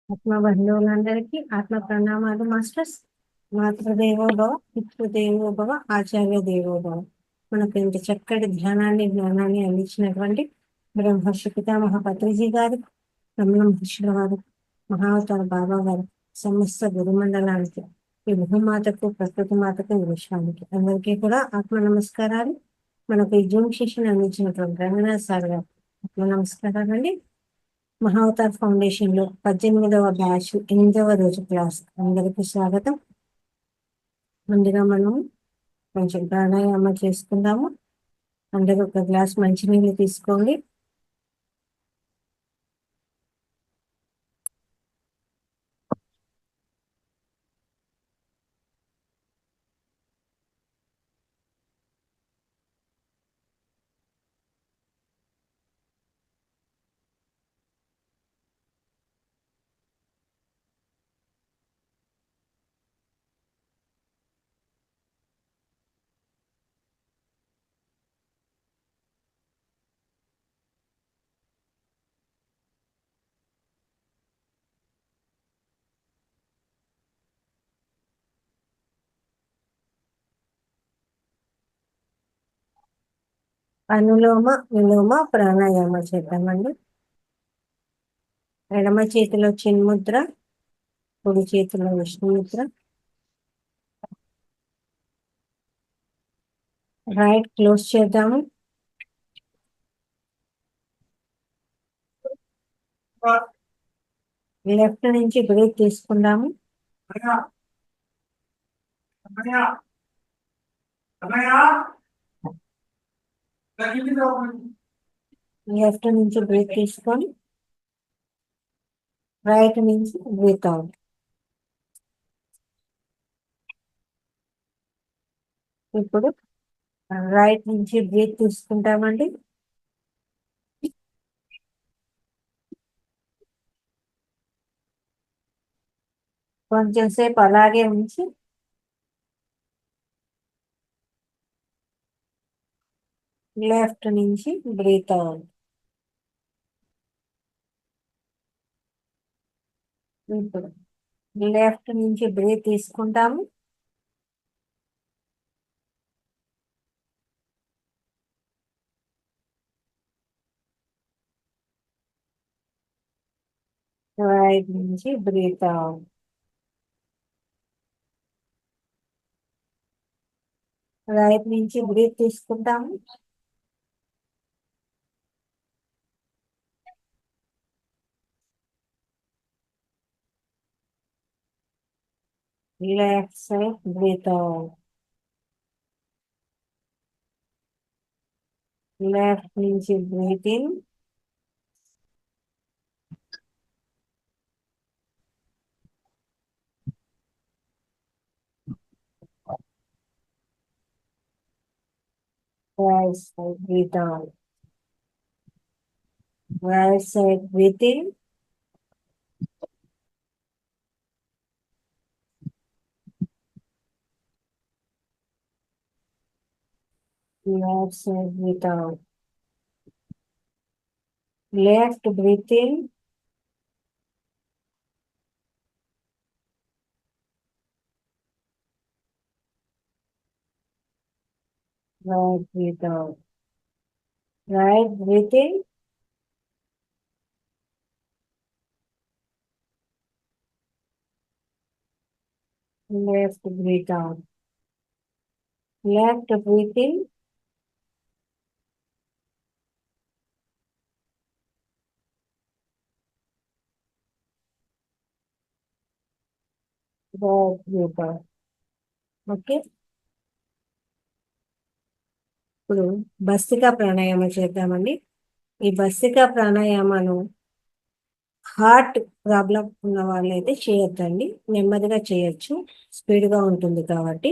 ఆత్మ బంధువులందరికీ ఆత్మ ప్రణామాలు మాస్టర్స్. మాతృదేవోభవ, పితృదేవోభవ, ఆచార్య దేవోభవ. మనకు ఇంత చక్కటి జ్ఞానాన్ని అందించినటువంటి బ్రహ్మర్షి పితామహ పత్రిజీ గారు, రమణ మహర్షుల వారు, మహావతార బాబా గారు, సమస్త గురుమండలానికి, ఈ భూమాతకు, ప్రకృతి మాతకు, ఈ విశ్వానికి అందరికీ కూడా ఆత్మ నమస్కారాలు. మనకు ఈ జూమ్ సెషన్ అందించినటువంటి రంగనాథ్ సార్ గారు ఆత్మ నమస్కారాలు అండి. మహావతార్ ఫౌండేషన్ లో 18వ బ్యాచ్ 8వ రోజు క్లాస్ అందరికీ స్వాగతం. ముందుగా మనం కొంచెం ప్రాణాయామం చేసుకుందాము. అందరూ ఒక గ్లాస్ మంచినీళ్ళు తీసుకోండి. అనులోమ విలోమ ప్రాణాయామ చేద్దామండి. ఎడమ చేతిలో చిన్ముద్ర, కుడి చేతిలో విష్ణుముద్ర. రైట్ క్లోజ్ చేద్దాము. లెఫ్ట్ నుంచి బ్రేక్ తీసుకుందాము. లెఫ్ట్ నుంచి బ్రేక్ తీసుకొని రైట్ నుంచి బ్రేక్ అవుట్. ఇప్పుడు రైట్ నుంచి బ్రేక్ తీసుకుంటామండి. కొంచెం సేపు అలాగే ఉంచి లెఫ్ట్ నుంచి బ్రీత్ అవుట్. ఇప్పుడు లెఫ్ట్ నుంచి బ్రీత్ తీసుకుంటాము. రైట్ నుంచి బ్రీత్ అవుట్. రైట్ నుంచి బ్రీత్ తీసుకుంటాము. Left side breath out. Left నుంచి breath in. Right side breath out. Right side breath in. Left side breath out. Left breath in. Right breathe out. Right breathe in. Left breathe out. Left breathe in. Right breathe out. Okay, ఇప్పుడు భస్త్రికా ప్రాణాయామం చేద్దామండి. ఈ భస్త్రికా ప్రాణాయామాలు heart problem ఉన్న వాళ్ళైతే చేయొద్దండి, నెమ్మదిగా చేయొచ్చు, స్పీడ్గా ఉంటుంది కాబట్టి.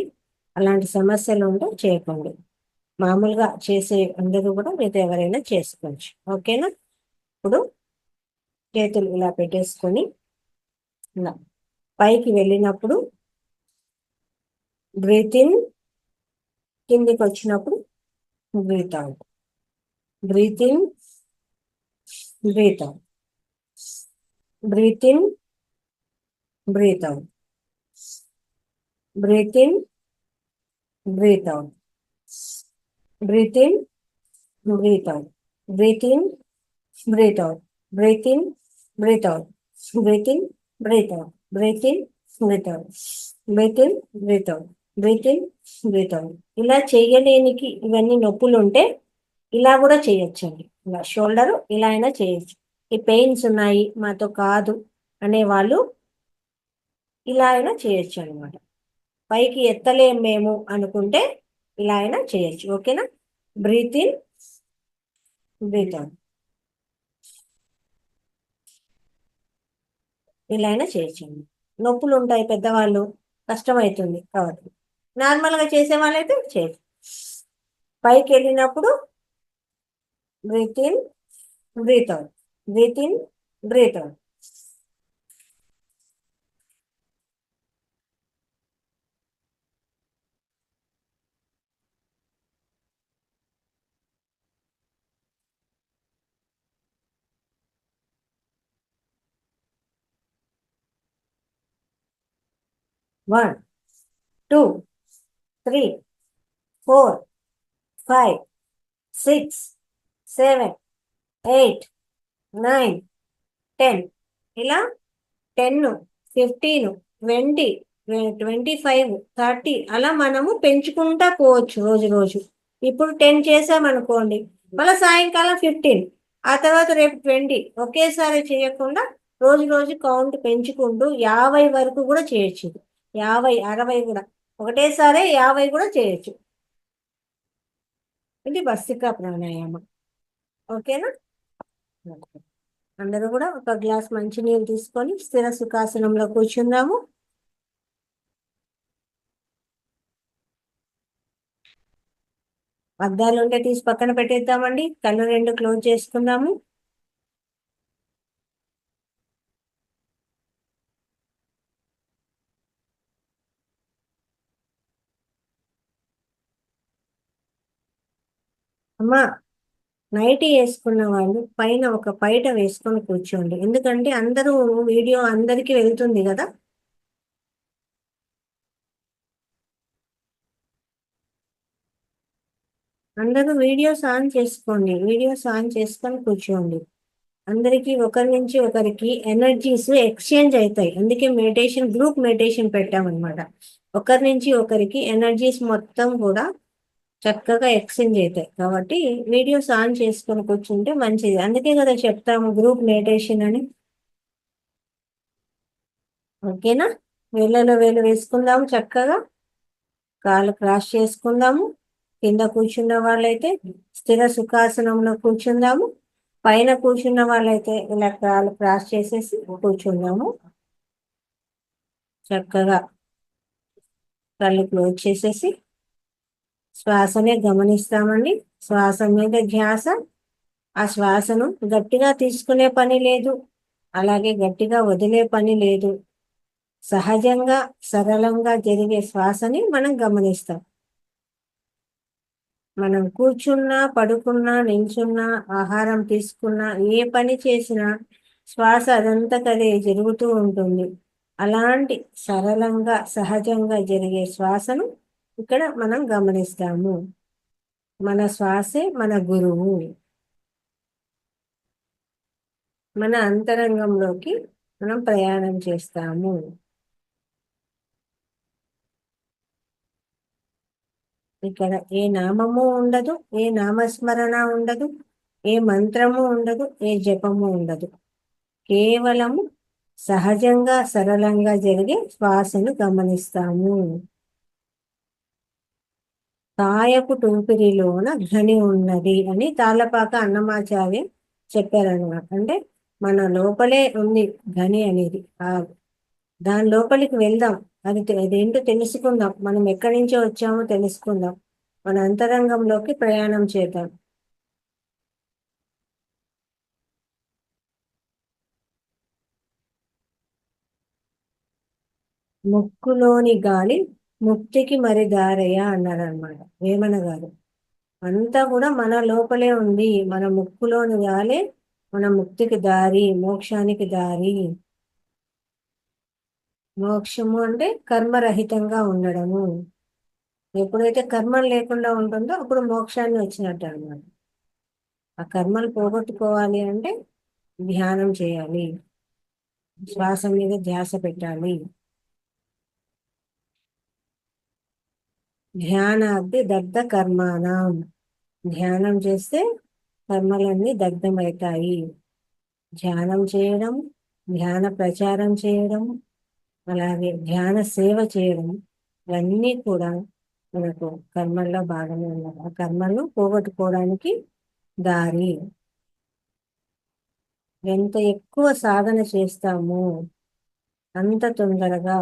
అలాంటి సమస్యలు ఉంటే చేయకండి. మామూలుగా చేసే అందరూ కూడా మీతో ఎవరైనా చేసుకోవచ్చు. ఓకేనా? ఇప్పుడు చేతులు ఇలా పెట్టేసుకొని ఇలా పైకి వెళ్ళినప్పుడు బ్రీత్ ఇన్, కిందికి వచ్చినప్పుడు breathe out. Breathe in, breathe out. Breathe in, breathe out, breathe in, breathe out, breathe in, breathe out, breathe in, breathe out, breathe in, breathe out, breathe in, breathe out, breathe in, breathe out, breathe in, breathe out, breathe in, breathe out. ఇలా చేయలేనికి ఇవన్నీ నొప్పులు ఉంటే ఇలా కూడా చేయొచ్చండి. ఇలా shoulder ఇలా అయినా చేయొచ్చు. ఈ పెయిన్స్ ఉన్నాయి మాతో కాదు అనే వాళ్ళు ఇలా అయినా చేయొచ్చు అనమాట. పైకి ఎత్తలేం మేము అనుకుంటే ఇలా అయినా చేయొచ్చు. ఓకేనా? బ్రీత్ ఇన్, బ్రీత్ అవుట్, ఇలా అయినా చేయొచ్చండి. నొప్పులు ఉంటాయి, పెద్దవాళ్ళు కష్టమవుతుంది కాబట్టి నార్మల్గా చేసే వాళ్ళైతే చేయొచ్చు. పైకి వెళ్ళినప్పుడు breathe in, breathe out, breathe in, breathe out. 1, 2, 3, 4, 5, 6, 7, 8, 9, 10. ఇలా 10, 15, 20, 25, 30 అలా మనము పెంచుకుంటా పోవచ్చు రోజు రోజు. ఇప్పుడు 10 చేసామనుకోండి, మళ్ళీ సాయంకాలం 15, ఆ తర్వాత రేపు 20. ఒకేసారి చేయకుండా రోజు రోజు కౌంట్ పెంచుకుంటూ 50 వరకు కూడా చేయొచ్చు. 50, 60 కూడా ఒకటేసారి 50 కూడా చేయొచ్చు. ఇది భస్త్రికా ప్రాణాయామం. ఓకేనా? అందరూ కూడా ఒక గ్లాస్ మంచినీళ్ళు తీసుకొని స్థిర సుఖాసనంలో కూర్చుందాము. అద్దాలు ఉంటే తీసి పక్కన పెట్టేద్దామండి. కళ్ళు రెండు క్లోజ్ చేసుకుందాము. అమ్మా, నైటీ వేసుకున్న వాళ్ళు పైన ఒక పైట వేసుకొని కూర్చోండి. ఎందుకంటే అందరూ వీడియో అందరికీ వెళ్తుంది కదా. అందరూ వీడియోస్ ఆన్ చేసుకోండి. వీడియోస్ ఆన్ చేసుకొని కూర్చోండి. అందరికీ ఒకరి నుంచి ఒకరికి ఎనర్జీస్ ఎక్స్చేంజ్ అవుతాయి. అందుకే మెడిటేషన్, గ్రూప్ మెడిటేషన్ పెట్టామన్నమాట. ఒకరి నుంచి ఒకరికి ఎనర్జీస్ మొత్తం కూడా చక్కగా ఎక్స్చేంజ్ అవుతాయి. కాబట్టి వీడియోస్ ఆన్ చేసుకొని కూర్చుంటే మంచిది. అందుకే కదా చెప్తాము గ్రూప్ మెడిటేషన్ అని. ఓకేనా? వేళ్ళలో వేలు వేసుకుందాము. చక్కగా కాళ్ళు క్రాస్ చేసుకుందాము. కింద కూర్చున్న వాళ్ళైతే స్థిర సుఖాసనంలో కూర్చుందాము. పైన కూర్చున్న వాళ్ళైతే ఇలా కాళ్ళు క్రాస్ చేసేసి కూర్చుందాము. చక్కగా కళ్ళు క్లోజ్ చేసేసి శ్వాసనే గమనిస్తామండి. శ్వాస మీద ధ్యాస. ఆ శ్వాసను గట్టిగా తీసుకునే పని లేదు, అలాగే గట్టిగా వదిలే పని లేదు. సహజంగా సరళంగా జరిగే శ్వాసని మనం గమనిస్తాం. మనం కూర్చున్నా, పడుకున్నా, నిల్చున్నా, ఆహారం తీసుకున్నా, ఏ పని చేసినా శ్వాస అదంతకదే జరుగుతూ ఉంటుంది. అలాంటి సరళంగా సహజంగా జరిగే శ్వాసను ఇక్కడ మనం గమనిస్తాము. మన శ్వాసే మన గురువు. మన అంతరంగంలోకి మనం ప్రయాణం చేస్తాము. ఇక్కడ ఏ నామము ఉండదు, ఏ నామస్మరణ ఉండదు, ఏ మంత్రము ఉండదు, ఏ జపము ఉండదు. కేవలము సహజంగా సరళంగా జరిగే శ్వాసను గమనిస్తాము. కాయపు టూపిరిలోన ధ్వని ఉన్నది అని తాళ్ళపాక అన్నమాచార్య చెప్పారనమాట. అంటే మన లోపలే ఉంది ధ్వని అనేది. దాని లోపలికి వెళ్దాం. అదేంటో తెలుసుకుందాం. మనం ఎక్కడి నుంచో వచ్చామో తెలుసుకుందాం. మన అంతరంగంలోకి ప్రయాణం చేద్దాం. ముక్కులోని గాలి ముక్తికి మరి దారయ్య అన్నారనమాట వేమన గారు. అంతా కూడా మన లోపలే ఉంది. మన ముక్కులోని గాలే మన ముక్తికి దారి, మోక్షానికి దారి. మోక్షము అంటే కర్మరహితంగా ఉండడము. ఎప్పుడైతే కర్మలు లేకుండా ఉంటుందో అప్పుడు మోక్షాన్ని వచ్చినట్టు అన్నమాట. ఆ కర్మలు పోగొట్టుకోవాలి అంటే ధ్యానం చేయాలి, శ్వాస మీద ధ్యాస పెట్టాలి. ధ్యానాగ్ని దగ్ధ కర్మాణం. ధ్యానం చేస్తే కర్మలన్నీ దగ్ధమవుతాయి. ధ్యానం చేయడం, ధ్యాన ప్రచారం చేయడం, అలాగే ధ్యాన సేవ చేయడం, ఇవన్నీ కూడా మనకు కర్మల్లో భాగమే ఉన్నది. ఆ కర్మలను పోగొట్టుకోవడానికి దారి. ఎంత ఎక్కువ సాధన చేస్తామో అంత తొందరగా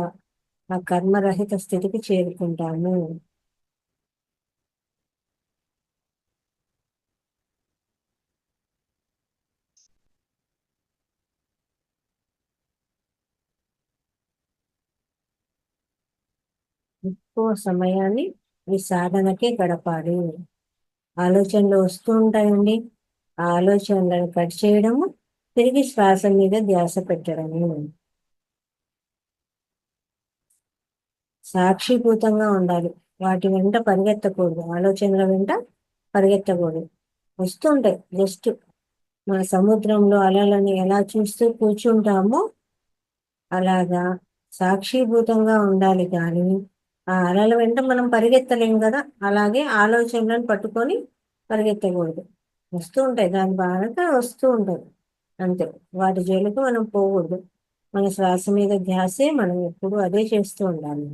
ఆ కర్మరహిత స్థితికి చేరుకుంటాము. ఎక్కువ సమయాన్ని ఈ సాధనకే గడపాలి. ఆలోచనలు వస్తూ ఉంటాయండి. ఆ ఆలోచనలను కట్ చేయడము, తిరిగి శ్వాస మీద ధ్యాస పెట్టడము. సాక్షిభూతంగా ఉండాలి. వాటి వెంట పరిగెత్తకూడదు, ఆలోచనల వెంట పరిగెత్తకూడదు. వస్తుంటాయి. జస్ట్ మన సముద్రంలో అలలను ఎలా చూస్తూ కూర్చుంటామో అలాగా సాక్షిభూతంగా ఉండాలి. కానీ ఆ అలల వెంట మనం పరిగెత్తలేం కదా, అలాగే ఆలోచనలను పట్టుకొని పరిగెత్తకూడదు. వస్తూ ఉంటాయి, దాని బాగా వస్తూ ఉంటాయి అంతే. వాటి జోలికి మనం పోకూడదు. మన శ్వాస మీద ధ్యాసే, మనం ఎప్పుడు అదే చేస్తూ ఉండాలి.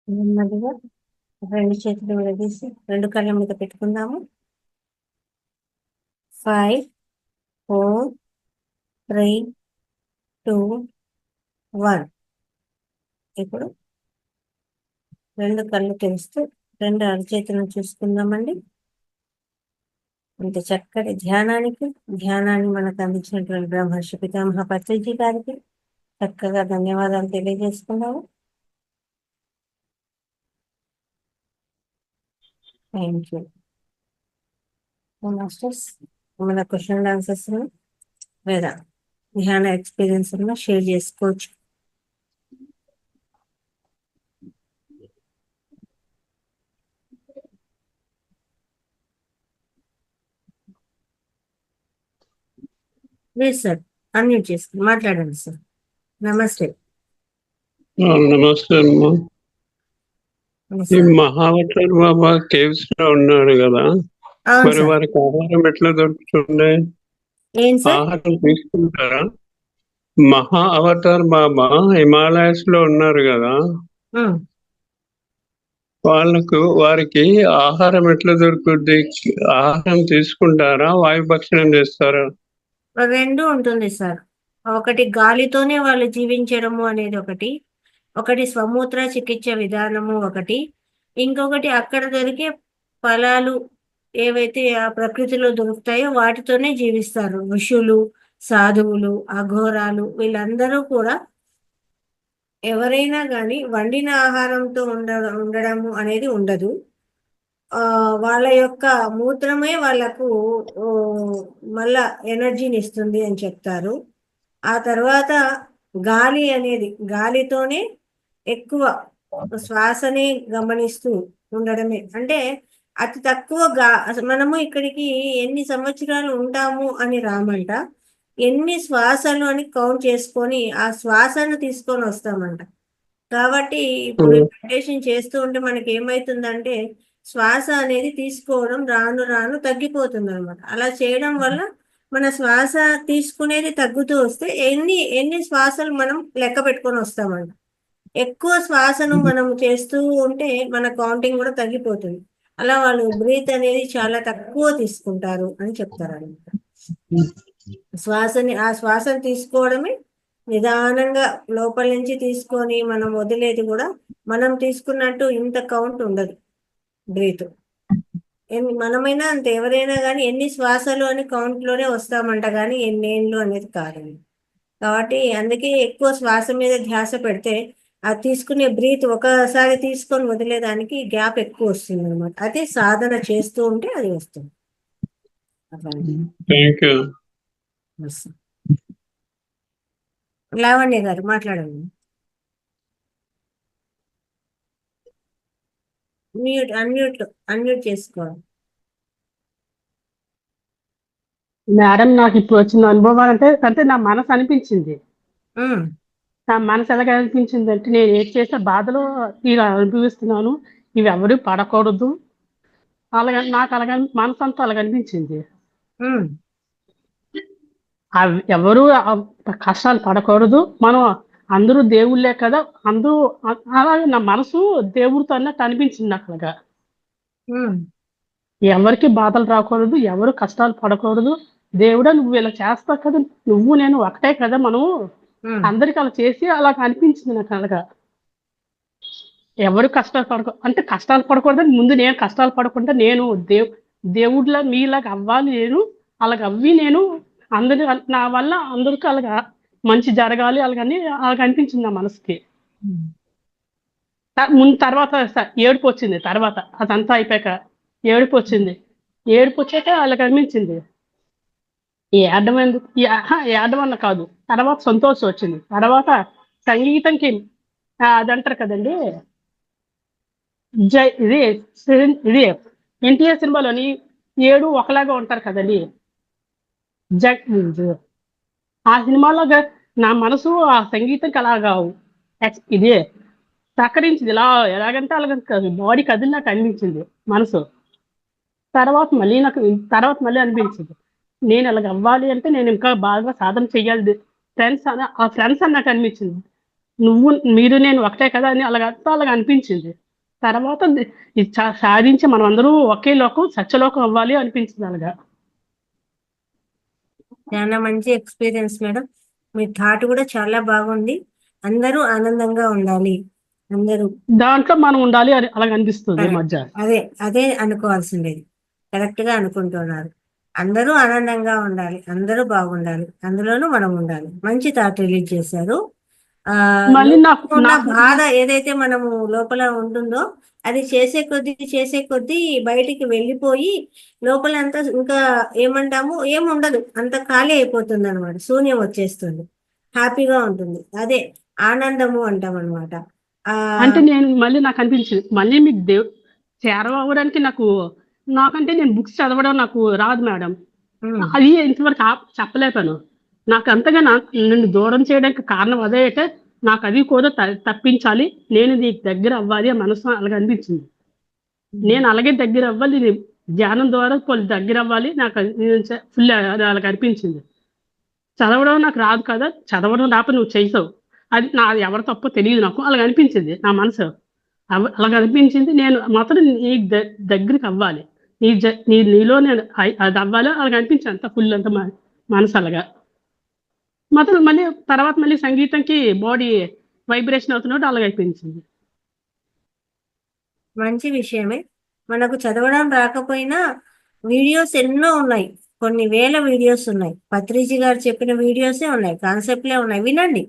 నెమ్మదిగా రెండు చేతులు విడదీసి రెండు కళ్ళ మీద పెట్టుకుందాము. 5, 4, 3, 2, 1. ఇప్పుడు రెండు కళ్ళు తెరుస్తూ రెండు అరచేతులను చూసుకుందామండి. ఇంత చక్కటి ధ్యానాన్ని మనకు అందించినటువంటి బ్రహ్మర్షి పితామహ పత్రిజీ గారికి చక్కగా ధన్యవాదాలు తెలియజేసుకున్నాము. Thank you masters. మన క్వశ్చన్ అండ్ ఆన్సర్స్ లేదా ధ్యాన ఎక్స్పీరియన్స్ షేర్ చేసుకోవచ్చు. లేదు సార్, అన్మ్యూట్ చేసుకుని మాట్లాడండి సార్. నమస్తే. నమస్తే అమ్మా. ఈ మహావతార్ బాబా కేవ్స్ లో ఉన్నారు కదా, మరి వారికి ఆహారం ఎట్లా దొరుకుతుంది? ఆహారం తీసుకుంటారా? మహా అవతార్ బాబా హిమాలయస్ లో ఉన్నారు కదా, వారికి ఆహారం ఎట్లా దొరుకుద్ది? ఆహారం తీసుకుంటారా, వాయుభక్షణం చేస్తారా? రెండు ఉంటుంది సార్. ఒకటి గాలితోనే వాళ్ళు జీవించడము అనేది ఒకటి స్వమూత్ర చికిత్స విధానము ఒకటి, ఇంకొకటి అక్కడ దొరికే ఫలాలు ఏవైతే ఆ ప్రకృతిలో దొరుకుతాయో వాటితోనే జీవిస్తారు. ఋషులు, సాధువులు, అఘోరాలు వీళ్ళందరూ కూడా ఎవరైనా కానీ వండిన ఆహారంతో ఉండడము అనేది ఉండదు. వాళ్ళ యొక్క మూత్రమే వాళ్ళకు మళ్ళా ఎనర్జీని ఇస్తుంది అని చెప్తారు. ఆ తర్వాత గాలితోనే ఎక్కువ శ్వాసని గమనిస్తూ ఉండడమే. అంటే అతి తక్కువ మనము ఇక్కడికి ఎన్ని సంవత్సరాలు ఉంటాము అని రామంట, ఎన్ని శ్వాసలు అని కౌంట్ చేసుకొని ఆ శ్వాసను తీసుకొని వస్తామంట. కాబట్టి ఇప్పుడు మెడిటేషన్ చేస్తూ ఉంటే మనకి ఏమవుతుందంటే శ్వాస అనేది తీసుకోవడం రాను రాను తగ్గిపోతుంది అనమాట. అలా చేయడం వల్ల మన శ్వాస తీసుకునేది తగ్గుతూ వస్తే ఎన్ని శ్వాసలు మనం లెక్క పెట్టుకొని వస్తామంట. ఎక్కువ శ్వాసను మనం చేస్తూ ఉంటే మన కౌంటింగ్ కూడా తగ్గిపోతుంది. అలా వాళ్ళు బ్రీత్ అనేది చాలా తక్కువ తీసుకుంటారు అని చెప్తారు అనమాట. ఆ శ్వాసను తీసుకోవడమే నిదానంగా లోపల నుంచి తీసుకొని మనం వదిలేది కూడా మనం తీసుకున్నట్టు ఇంత కౌంట్ ఉండదు బ్రీత్. మనమైనా అంతే, ఎవరైనా కానీ ఎన్ని శ్వాసలు అని కౌంట్లోనే వస్తామంట, కానీ ఎన్నేళ్ళు అనేది కాదండి. కాబట్టి అందుకే ఎక్కువ శ్వాస మీద ధ్యాస పెడితే ఆ తీసుకునే బ్రీత్ ఒకసారి తీసుకొని వదిలేదానికి గ్యాప్ ఎక్కువ వస్తుంది అనమాట. అదే సాధన చేస్తూ ఉంటే అది వస్తుంది. లావణ్య గారు మాట్లాడండి. అన్మ్యూట్ చేసుకోవాలి. మేడం, నాకు ఇప్పుడు వచ్చిన అనుభవాలు అంటే నా మనసు అనిపించింది. నా మనసు ఎలాగ అనిపించింది అంటే, నేను ఏం చేసే బాధలో ఇలా అనుభవిస్తున్నాను, ఇవి ఎవరు పడకూడదు, నాకు మనసు అంతా అలాగ అనిపించింది. ఎవరు కష్టాలు పడకూడదు, మనం అందరూ దేవుళ్ళే కదా, అందరూ అలాగే నా మనసు దేవుడితో అన్నట్టు అనిపించింది అట్లాగా. ఉమ్, ఎవరికి బాధలు రాకూడదు, ఎవరు కష్టాలు పడకూడదు. దేవుడా నువ్వు ఇలా చేస్తావు కదా, నువ్వు నేను ఒకటే కదా, మనం ఉమ్, అందరికి అలా చేసి అలా అనిపించింది నాకు అలాగా. ఎవరు కష్టాలు అంటే కష్టాలు పడకూడదని ముందు నేను కష్టాలు పడకుండా నేను దేవుడిలా మీలాగా అవ్వాలి, నేను అలాగ అవ్వి నేను అందరి నా వల్ల అందరికీ అలాగా మంచి జరగాలి, అలాగని అలాగ అనిపించింది నా మనసుకి. ఉమ్. ముందు తర్వాత ఏడుపు వచ్చింది, తర్వాత అదంతా అయిపోయాక ఏడుపు వచ్చింది. ఏడుపు వచ్చాక వాళ్ళకి అనిపించింది ఏడడం ఎందుకు, ఏడడం అన్న కాదు, తర్వాత సంతోషం వచ్చింది. తర్వాత సంగీతంకి అదంటారు కదండి, ఇది ఇది ఎన్టీఆర్ సినిమాలోని 7 ఒకలాగా ఉంటారు కదండి. జై ఆ సినిమాలో నా మనసు ఆ సంగీతంకి అలాగా ఇది సహకరించింది. ఎలాగంటే అలాగ బాడీ కదిలి నాకు అనిపించింది మనసు. తర్వాత మళ్ళీ అనిపించింది నేను అలాగ అవ్వాలి అంటే నేను ఇంకా బాగా సాధన చెయ్యాలి. ఫ్రెండ్స్ అన్నట్టు అనిపించింది. మీరు నేను ఒకటే కదా అని అలాగ అనిపించింది. తర్వాత ఇది సాధించి మనం అందరూ ఒకే లోకం సత్యలోకం అవ్వాలి అనిపించింది అలాగా. చాలా మంచి ఎక్స్పీరియన్స్ మేడం. మీ థాట్ కూడా చాలా బాగుంది. అందరూ ఆనందంగా ఉండాలి, అందరూ దాంట్లో మనం ఉండాలి అని అలాగ అనిపిస్తుంది ఈ మధ్య. అదే అదే అనుకోవాల్సిండేది. కరెక్ట్ గా అనుకుంటున్నారు. అందరూ ఆనందంగా ఉండాలి, అందరూ బాగుండాలి, అందులోనూ మనం ఉండాలి. మంచి థాట్ రిలీజ్ చేశారు. మళ్ళీ ఉన్న బాధ ఏదైతే మనము లోపల ఉంటుందో అది చేసే కొద్దీ బయటికి వెళ్ళిపోయి లోపల అంతా ఇంకా ఏమంటాము ఏముండదు, అంత ఖాళీ అయిపోతుంది అనమాట. శూన్యం వచ్చేస్తుంది, హ్యాపీగా ఉంటుంది. అదే ఆనందము అంటాం అనమాట. అంటే నేను మళ్ళీ నాకు అనిపించింది మళ్ళీ మీకు చేరవడానికి నాకంటే నేను బుక్స్ చదవడం నాకు రాదు మేడం. అది ఇంతవరకు చెప్పలేపాను. నాకు అంతగా నన్ను దూరం చేయడానికి కారణం అదే అంటే నాకు అది కూడా తప్పించాలి, నేను నీకు దగ్గర అవ్వాలి ఆ మనసు అలాగే అనిపించింది. నేను అలాగే దగ్గర అవ్వాలి, ధ్యానం ద్వారా దగ్గర అవ్వాలి, నాకు ఫుల్ అలాగ అనిపించింది. చదవడం నాకు రాదు కదా, చదవడం రాప నువ్వు చేసావు, అది నాది ఎవరి తప్పో తెలియదు నాకు అలాగ అనిపించింది నా మనసు. అలాగ అనిపించింది నేను మాత్రం నీ దగ్గరికి అవ్వాలి, నీలో నేను అది అవ్వాలి అలాగ అనిపించింది. అంత ఫుల్ అంత మనసు అలాగా మాత్రం తర్వాత మళ్ళీ సంగీతంకి బాడీ వైబ్రేషన్ అవుతున్నట్టు అలాగ అయిపోయింది. మంచి విషయమే. మనకు చదవడం రాకపోయినా వీడియోస్ ఎన్నో ఉన్నాయి, కొన్ని వేల వీడియోస్ ఉన్నాయి. పత్రిజీ గారు చెప్పిన వీడియోసే ఉన్నాయి, కాన్సెప్ట్లే ఉన్నాయి. వినండి,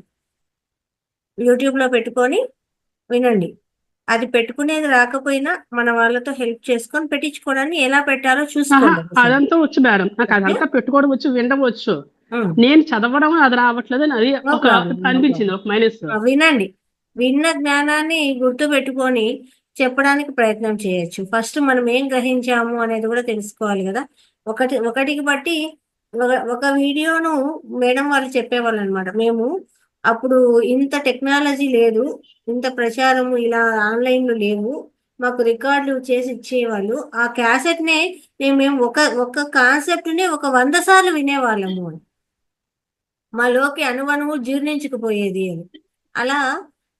యూట్యూబ్లో పెట్టుకొని వినండి. అది పెట్టుకునేది రాకపోయినా మన వాళ్ళతో హెల్ప్ చేసుకొని పెట్టించుకోవడానికి ఎలా పెట్టాలో చూసుకోండి. అదంతా వచ్చు మేడం, నాకు అదంతా పెట్టుకోవడం వచ్చు, వినవచ్చు. నేను చదవడం అది రావట్లేదు అని అది ఒక అనిపించింది, ఒక మైనస్. వినండి, విన్న జ్ఞానాన్ని గుర్తు పెట్టుకొని చెప్పడానికి ప్రయత్నం చేయొచ్చు. ఫస్ట్ మనం ఏం గ్రహించాము అనేది కూడా తెలుసుకోవాలి కదా. ఒకటికి బట్టి ఒక వీడియోను మేడం వాళ్ళు చెప్పేవాళ్ళు అనమాట. మేము అప్పుడు ఇంత టెక్నాలజీ లేదు, ఇంత ప్రచారము ఇలా ఆన్లైన్లో లేవు, మాకు రికార్డులు చేసి ఇచ్చేవాళ్ళు. ఆ క్యాసెట్నే మేము ఒక కాన్సెప్ట్నే 100 సార్లు వినేవాళ్ళము. మాలోకి అనువనువు జీర్ణించుకుపోయేది అని. అలా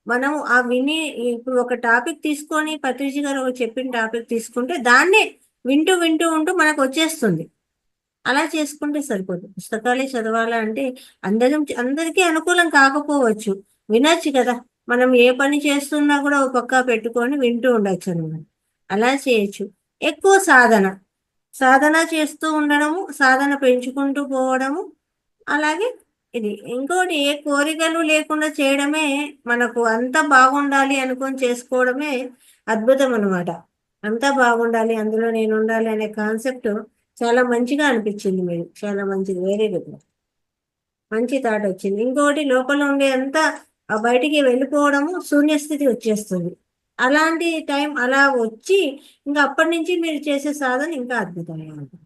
మనం ఆ విని ఇప్పుడు ఒక టాపిక్ తీసుకొని పత్రిజీ గారు చెప్పిన టాపిక్ తీసుకుంటే దాన్నే వింటూ ఉంటూ మనకు వచ్చేస్తుంది. అలా చేసుకుంటే సరిపోతుంది. పుస్తకాలే చదవాలా అంటే అందరికీ అనుకూలం కాకపోవచ్చు, వినొచ్చు కదా. మనం ఏ పని చేస్తున్నా కూడా ఒక పక్క పెట్టుకొని వింటూ ఉండొచ్చు అనమాట. అలా చేయొచ్చు. ఎక్కువ సాధన చేస్తూ ఉండడము, సాధన పెంచుకుంటూ పోవడము. అలాగే ఇది ఇంకోటి, ఏ కోరికలు లేకుండా చేయడమే మనకు అంతా బాగుండాలి అనుకొని చేసుకోవడమే అద్భుతం అనమాట. అంతా బాగుండాలి, అందులో నేను ఉండాలి అనే కాన్సెప్ట్ చాలా మంచిగా అనిపించింది. మీరు చాలా మంచిది, వెరీ గుడ్, మంచి థాట్ వచ్చింది. ఇంకోటి, లోపల ఉండే అంతా బయటికి వెళ్ళిపోవడము, శూన్యస్థితి వచ్చేస్తుంది. అలాంటి టైం అలా వచ్చి ఇంకా అప్పటి నుంచి మీరు చేసే సాధన ఇంకా అద్భుతంగా ఉంటుంది.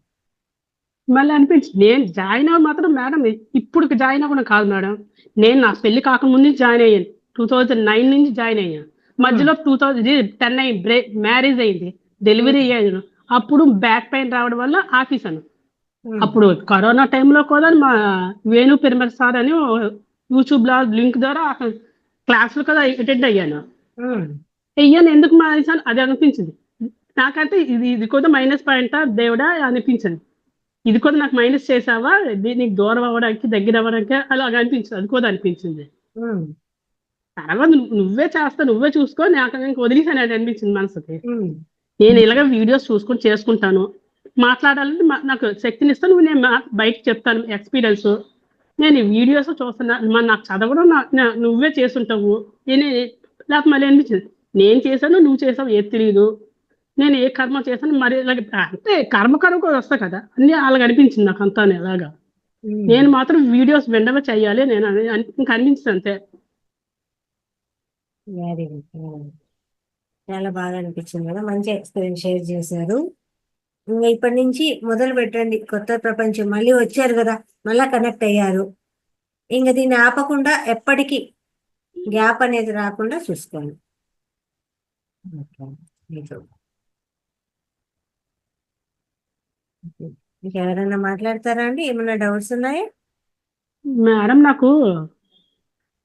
మళ్ళీ అనిపించింది నేను జాయిన్ అవ్వ మాత్రం మేడం ఇప్పుడు జాయిన్ అవ్వడం కాదు మేడం, నేను నా పెళ్లి కాకముందు జాయిన్ అయ్యాను. 2009 నుంచి జాయిన్ అయ్యాను. మధ్యలో 2010 మ్యారేజ్ అయింది, డెలివరీ అయ్యాను. అప్పుడు బ్యాక్ పెయిన్ రావడం వల్ల ఆఫీసాను. అప్పుడు కరోనా టైంలో కూడా మా వేణు పెరుమల్ సార్ అని యూట్యూబ్ లో లింక్ ద్వారా క్లాసులు కదా అటెండ్ అయ్యాను. ఉమ్, అయ్యాను ఎందుకు మానేసాను అది అనిపించింది. నాకంటే ఇది కూడా మైనస్ పాయింటా దేవుడా అనిపించింది. ఇది కూడా నాకు మైనస్ చేసావా, నీకు దూరం అవ్వడానికి దగ్గర అవ్వడానికి అలాగ అనిపించింది. అది కూడా అనిపించింది. ఉమ్, తర్వాత నువ్వే చేస్తా, నువ్వే చూసుకో, నాకు ఇంక వదిలేసాను అది అనిపించింది మనసుకి. ఉమ్, నేను ఇలాగ వీడియోస్ చూసుకొని చేసుకుంటాను, మాట్లాడాలంటే నాకు శక్తిని ఇస్తాను, నేను బయటకు చెప్తాను ఎక్స్పీరియన్స్. నేను ఈ వీడియోస్ చూస్తున్నా, మరి నాకు చదవడం నువ్వే చేస్తుంటావు. నేను లేకపోతే మళ్ళీ అనిపించింది నేను చేశాను నువ్వు చేసావు ఏది తెలియదు, నేను ఏ కర్మ చేశాను మరి ఇలాగ అంటే కర్మ కూడా వస్తా కదా అన్ని అలాగ అనిపించింది నాకు అంతా. ఇలాగా ఉమ్. నేను మాత్రం వీడియోస్ వెంటనే చెయ్యాలి నేను ఇంకా అనిపించింది అంతే. Very good. చాలా బాగా అనిపించింది కదా, మంచి ఎక్స్పీరియన్స్ షేర్ చేశారు. ఇంకా ఇప్పటి నుంచి మొదలు పెట్టండి కొత్త ప్రపంచం. మళ్ళీ వచ్చారు కదా, మళ్ళా కనెక్ట్ అయ్యారు. ఇంకా దీన్ని ఆపకుండా ఎప్పటికీ గ్యాప్ అనేది రాకుండా చూసుకోండి. ఓకే. మీకు మీకు ఎవరైనా మాట్లాడతారా అండి? ఏమైనా డౌట్స్ ఉన్నాయా? మేడం నాకు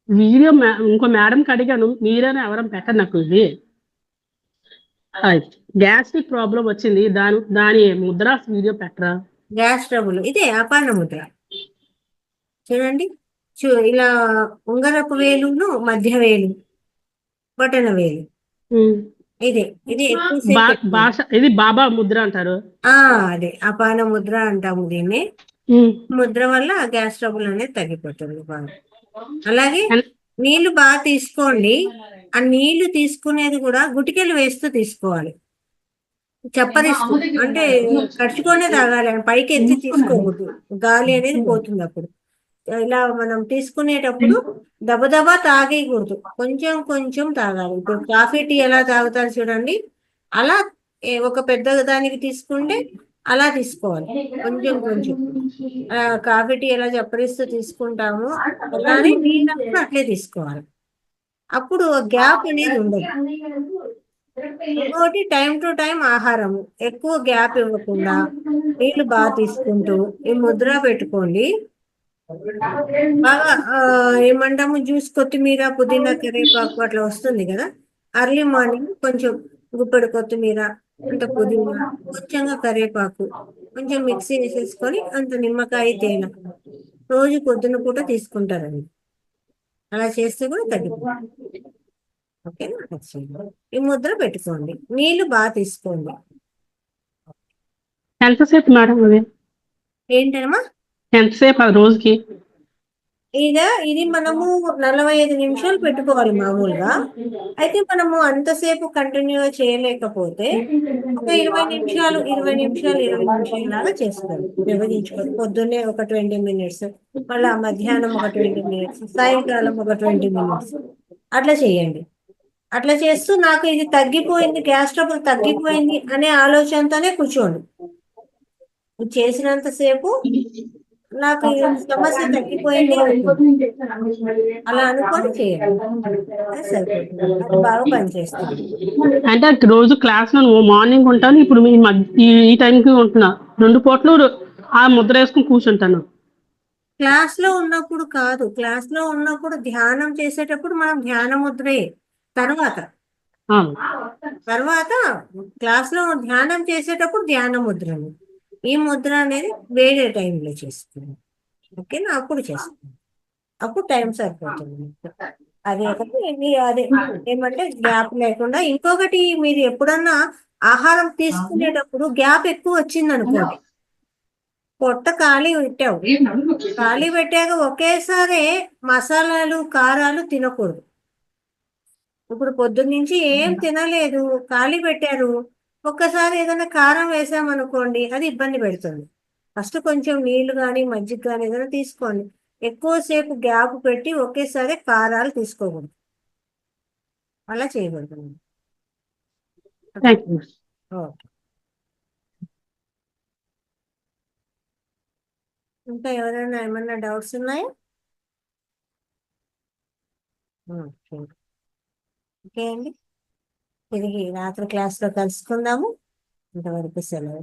వీడియో ఇంకో మేడంకి అడిగాను, మీరైనా ఎవరైనా పెట్టండి నాకు ఇది గ్యాస్ట్రిక్ ప్రాబ్లం వచ్చింది, దాని ముద్రాస్ వీడియో పెట్టరా. గ్యాస్ ట్రబుల్ ఇదే అపాన ముద్ర. చూడండి, ఇలా ఉంగరపు వేలును మధ్య వేలు బొటన వేలు ఉమ్. ఇదే ఇది ఎక్కువసేపు పెట్టుకోండి. భాష ఇది బాబా ముద్ర అంటారు. అదే అపాన ముద్ర అంటాము దీన్ని. ఉమ్. ముద్ర వల్ల గ్యాస్ ట్రబుల్ అనేది తగ్గిపోతుంది బాగా. అలాగే ఎన్- నీళ్లు బాగా తీసుకోండి. ఆ నీళ్లు తీసుకునేది కూడా గుటికెలు వేస్తూ తీసుకోవాలి. చప్పరిస్తూ, అంటే కడుచుకొనే తాగాలి, పైకి ఎత్తి తీసుకోకూడదు, గాలి అనేది పోతుంది అప్పుడు. ఇలా మనం తీసుకునేటప్పుడు దబదబా తాగేయకూడదు, కొంచెం కొంచెం తాగాలి. ఇప్పుడు కాఫీ టీ ఎలా తాగుతారు చూడండి, అలా ఒక పెద్ద దానికి తీసుకుంటే అలా తీసుకోవాలి, కొంచెం కొంచెం. కాఫీ టీ ఎలా చప్పరిస్తూ తీసుకుంటామో అలానే నీళ్ళు కూడా అట్లే తీసుకోవాలి. అప్పుడు గ్యాప్ అనేది ఉండదు. ఇంకోటి టైం టు టైం ఆహారము, ఎక్కువ గ్యాప్ ఇవ్వకుండా నీళ్లు బాగా తీసుకుంటూ ఈ ముద్ర పెట్టుకోండి. బాగా ఏమంటాము, జ్యూస్, కొత్తిమీర, పుదీనా, కరివేపాకు అట్లా వస్తుంది కదా, అర్లీ మార్నింగ్ కొంచెం గుప్పెడు కొత్తిమీర, అంత పుదీనా, కొంచెంగా కరివేపాకు, కొంచెం మిక్సీ వేసేసుకొని అంత నిమ్మకాయ తేనె రోజు పొద్దున పూట తీసుకుంటారండి. అలా చేస్తే కూడా తగ్గిపోతుంది. ఓకేనా? ఈ ముద్ర పెట్టుకోండి, నీళ్లు బాగా తీసుకోండి. ఎంతసేపు మేడం అది? ఏంటమ్మా? ఎంతసేపు అది రోజుకి? ఇది మనము 45 నిమిషాలు పెట్టుకోవాలి మామూలుగా. అయితే మనము అంతసేపు కంటిన్యూగా చేయలేకపోతే ఒక 20 నిమిషాలు 20 నిమిషాలు 20 నిమిషాలు లాగా చేసుకోండి, విభజించుకోండి. పొద్దున్నే ఒక 20 మినిట్స్, మళ్ళీ మధ్యాహ్నం ఒక 20 మినిట్స్, సాయంకాలం ఒక 20 మినిట్స్ అట్లా చేయండి. అట్లా చేస్తూ నాకు ఇది తగ్గిపోయింది, గ్యాస్ ట్రబుల్ తగ్గిపోయింది అనే ఆలోచనతోనే కూర్చోండి. ఇది చేసినంతసేపు నాకు ఈ సమస్య తగ్గిపోయింది అనుకోండి, అలా అనుకొని చేయండి, అది సరిపోతుంది. అది బాగా పనిచేస్తుంది. అంటే రోజు క్లాస్ లో మార్నింగ్ ఉంటాను, ఇప్పుడు ఈ టైంకి ఉంటున్నా, 2 పూటలు ఆ ముద్ర వేసుకుని కూర్చుంటాను. క్లాస్ లో ఉన్నప్పుడు కాదు, క్లాస్ లో ఉన్నప్పుడు ధ్యానం చేసేటప్పుడు మనం ధ్యాన ముద్రే. తర్వాత తర్వాత క్లాస్ లో ధ్యానం చేసేటప్పుడు ధ్యాన ముద్రను, ఈ ముద్ర అనేది వేరే టైంలో చేస్తుంది. ఓకేనా? అప్పుడు చేస్తుంది, అప్పుడు టైం సరిపోతుంది. అదే ఒకటి అదే ఏమంటే గ్యాప్ లేకుండా. ఇంకొకటి, మీరు ఎప్పుడన్నా ఆహారం తీసుకునేటప్పుడు గ్యాప్ ఎక్కువ వచ్చింది అనుకోండి, పొట్ట ఖాళీ పెట్టావు, ఖాళీ పెట్టాక ఒకేసారి మసాలాలు కారాలు తినకూడదు. ఇప్పుడు పొద్దున్నుంచి ఏం తినలేదు, ఖాళీ పెట్టారు, ఒక్కసారి ఏదైనా కారం వేసామనుకోండి అది ఇబ్బంది పెడుతుంది. ఫస్ట్ కొంచెం నీళ్లు కానీ మజ్జిగ కానీ ఏదైనా తీసుకోండి. ఎక్కువసేపు గ్యాప్ పెట్టి ఒకేసారి కారాలు తీసుకోకూడదు, అలా చేయకూడదు. Thank you. ఓకే. ఇంకా ఎవరైనా ఏమన్నా డౌట్స్ ఉన్నాయా? ఓకే. ఓకే అండి, తిరిగి రాత్రి క్లాస్లో కలుసుకుందాము. ఇంతవరకు సెలవు.